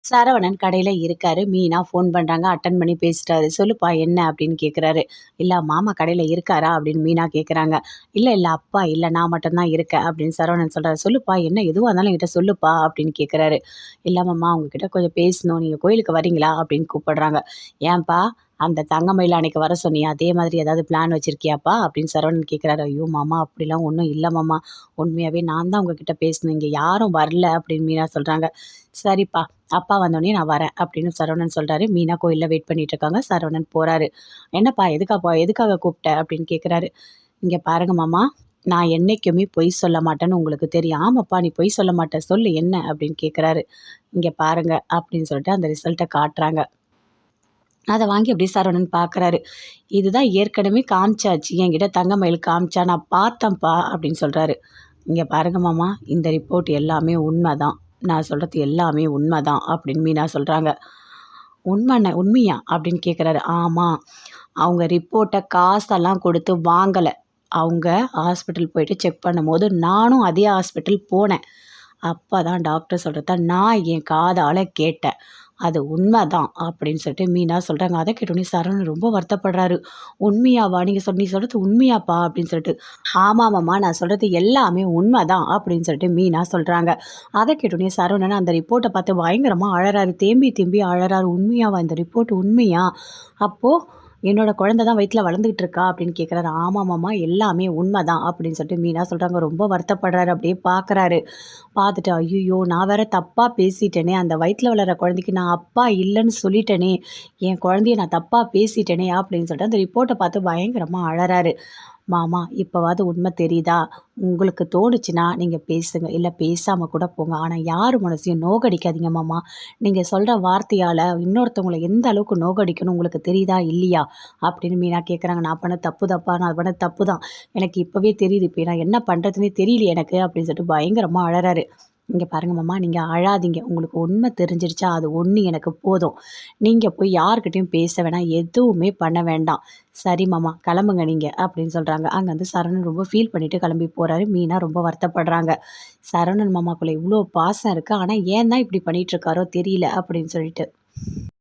சரவணன் கடையில இருக்காரு. மீனா ஃபோன் பண்றாங்க. அட்டெண்ட் பண்ணி பேசுறாரு. "சொல்லுப்பா என்ன?" அப்படின்னு கேட்குறாரு. "இல்ல மாமா கடையில இருக்காரா?" அப்படின்னு மீனா கேட்குறாங்க. "இல்ல, இல்ல அப்பா இல்ல. நான் மட்டும் தான் இருக்கேன்." அப்படின்னு சரவணன் சொல்றாரு. "சொல்லுப்பா என்ன எதுவா இருந்தாலும் என்கிட்ட சொல்லுப்பா." அப்படின்னு கேட்குறாரு. "இல்ல மாமா உங்ககிட்ட கொஞ்சம் பேசணும். நீங்க கோயிலுக்கு வரீங்களா?" அப்படின்னு கூப்பிடுறாங்க. "ஏன்பா? அந்த தங்கமயில அன்னைக்கு வர சொன்னியே, அதே மாதிரி ஏதாவது பிளான் வச்சிருக்கியாப்பா?" அப்படின்னு சரவணன் கேட்குறாரு. "ஐயோ! மாமா அப்படிலாம் ஒண்ணும் இல்ல மாமா. உண்மையாவே நான் தான் உங்ககிட்ட பேசணும். இங்க யாரும் வரல." அப்படின்னு மீனா சொல்றாங்க. "சரிப்பா. அப்பா வந்தோனே நான் வரேன்." அப்படின்னு சரவணன் சொல்றாரு. மீனா கோயில்ல வெயிட் பண்ணிட்டு இருக்காங்க. சரவணன் போறாரு. "என்னப்பா எதுக்காக கூப்பிட்ட?" அப்படின்னு கேட்குறாரு. "இங்க பாருங்க மாமா, நான் என்னைக்குமே பொய் சொல்ல மாட்டேன்னு உங்களுக்கு தெரியும்." "ஆமாப்பா நீ பொய் சொல்ல மாட்ட. சொல்லு என்ன?" அப்படின்னு கேட்குறாரு. "இங்க பாருங்க" அப்படின்னு சொல்லிட்டு அந்த ரிசல்ட்ட காட்டுறாங்க. அத வாங்கி அப்படியே சரவணன் பார்க்குறாரு. "இதுதான் ஏற்கனவே காமிச்சாச்சு. என்கிட்ட தங்கமயில் காமிச்சா. நான் பார்த்தேன்ப்பா" அப்படின்னு சொல்றாரு. "இங்க பாருங்க மாமா, இந்த ரிப்போர்ட் எல்லாமே உண்மதான். நான் சொல்றது எல்லாமே உண்மதான்." அப்படின்னு மீனா சொல்றாங்க. உண்மையா?" அப்படின்னு கேட்குறாரு. "ஆமா. அவங்க ரிப்போர்ட்ட காசெல்லாம் குடுத்து வாங்கல. அவங்க ஹாஸ்பிட்டல் போயிட்டு செக் பண்ணும்போது, நானும் அதே ஹாஸ்பிட்டல் போனேன். அப்பதான் டாக்டர் சொல்றத நான் என் காதால கேட்டேன். அது உண்மதான்." அப்படின்னு சொல்லிட்டு மீனா சொல்றாங்க. அத கேட்டோனே சரவணன் ரொம்ப வருத்தப்படுறாரு. "உண்மையாவா? நீ சொல்றது உண்மையாப்பா?" அப்படின்னு சொல்லிட்டு. "ஆமா மாமா, நான் சொல்றது எல்லாமே உண்மதான்." அப்படின்னு சொல்லிட்டு மீனா சொல்றாங்க. அத கேட்டோனே சரவணன் அந்த ரிப்போர்ட்ட பார்த்து பயங்கரமா அழறாரு. தேம்பி தேம்பி அழறாரு. "உண்மையாவா? இந்த ரிப்போர்ட் உண்மையா? அப்போ என்னோட குழந்தை தான் வயித்துல வளர்ந்துகிட்டு இருக்கா?" அப்படின்னு கேட்குறாரு. "ஆமா மாமா, எல்லாமே உண்மதான்." அப்படின்னு சொல்லிட்டு மீனா சொல்றாங்க. ரொம்ப வருத்தப்படுறாரு. அப்படியே பார்க்குறாரு. பார்த்துட்டு, "ஐய்யய்யோ! நான் வேற தப்பா பேசிட்டேனே! அந்த வயித்துல வளர்ற குழந்தைக்கு நான் அப்பா இல்லன்னு சொல்லிட்டேனே! என் குழந்தைய நான் தப்பா பேசிட்டேனே!" அப்படின்னு சொல்லிட்டு அந்த ரிப்போர்ட்ட பார்த்து பயங்கரமா அழறாரு. "மாமா, இப்பவாவது உண்மை தெரியுதா? உங்களுக்கு தோணுச்சுன்னா நீங்க பேசுங்க. இல்ல பேசாம கூட போங்க. ஆனா யார் மனசையும் நோகடிக்காதீங்க மாமா. நீங்க சொல்ற வார்த்தையால இன்னொருத்தவங்கள எந்த அளவுக்கு நோகடிக்கணும் உங்களுக்கு தெரியுதா? இல்லையா?" அப்படின்னு மீனா கேட்குறாங்க. "நான் பண்ணது தப்புதாப்பா. நான் பண்ணது தப்பு தான். எனக்கு இப்பவே தெரியுது. இப்ப நான் என்ன பண்றதுன்னே தெரியலையே எனக்கு." அப்படின்னு சொல்லிட்டு பயங்கரமா அழறாரு. "இங்க பாருங்க மாமா, நீங்க அழாதீங்க. உங்களுக்கு உண்மை தெரிஞ்சிருச்சா, அது ஒண்ணு எனக்கு போதும். நீங்க போய் யார்கிட்டயும் பேச வேணாம். எதுவுமே பண்ண வேண்டாம். சரி மாமா, கிளம்புங்க நீங்க." அப்படின்னு சொல்றாங்க. அங்கருந்து சரவணன் ரொம்ப ஃபீல் பண்ணிட்டு கிளம்பி போறாரு. மீனா ரொம்ப வருத்தப்படுறாங்க. சரவணன் மாமாக்குள்ள இவ்ளோ பாசம் இருக்கு. ஆனா ஏன் தான் இப்படி பண்ணிட்டு இருக்காரோ தெரியல அப்படின்னு சொல்லிட்டு.